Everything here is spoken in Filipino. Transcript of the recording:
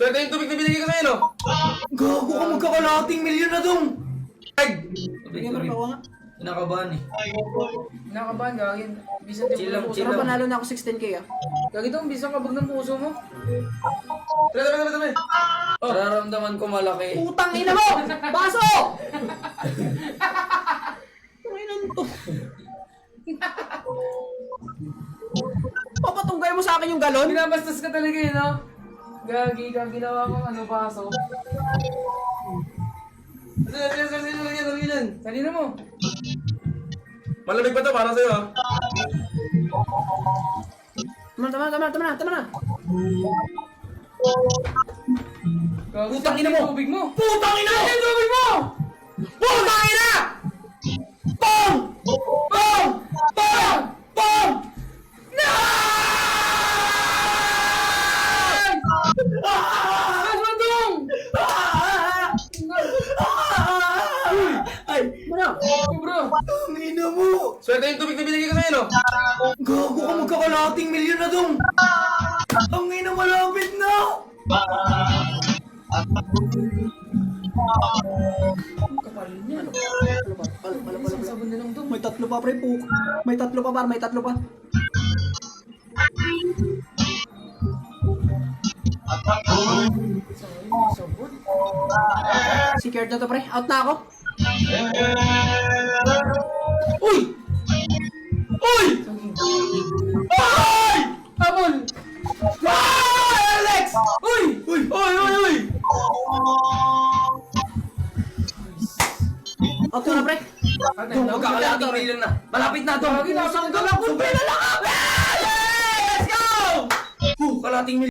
Swerte yung tubig na binigay ko sa'yo, no? Gago ka, magkakalating milyon na dong! Bigyan mo rin ako nga. Kinakabahan eh. Nakabahan, gagin. Bisan din Chill lang, puso. chill Pero lang. panalo na ako 16k ah. Gagin to, bisan kabag ng puso mo. Tara. Nararamdaman ko malaki. Putang ina mo! Baso! Tanginan to. Papatunggay mo sa akin yung galon? Binabastos ka talaga yun, no? Gagi ka, ginawa kong ano, baso. Kanina mo. Malamig pa to, para sa'yo, ha? Tama na. Gagi, Putang ina mo! yung tubig mo. Putang ina mo! Yung tubig mo! Putang ina! Pong! Pong! Pong! Pong! Mas mandong! Ay! Muna! Bro! Ang ina mo! Swerte yung tubig na binigay ko sa'yo, no? Gago ka, magkakalating milyon na dong! Ang ina, malapit na! Kapal niya. Palo. Sabon na lang to. May tatlo pa pre po. May tatlo pa. Sabon. Secured na to pre. Out na ako. Uy! Uy! Ay! Habol! Ay, Alex! Uy! Uy! Out na pre. Dong, magkakalating milyon na. Malapit na, Dong. Gagi, nasaan ka? Sobrang na lang kami! Let's go! Kalating milyon.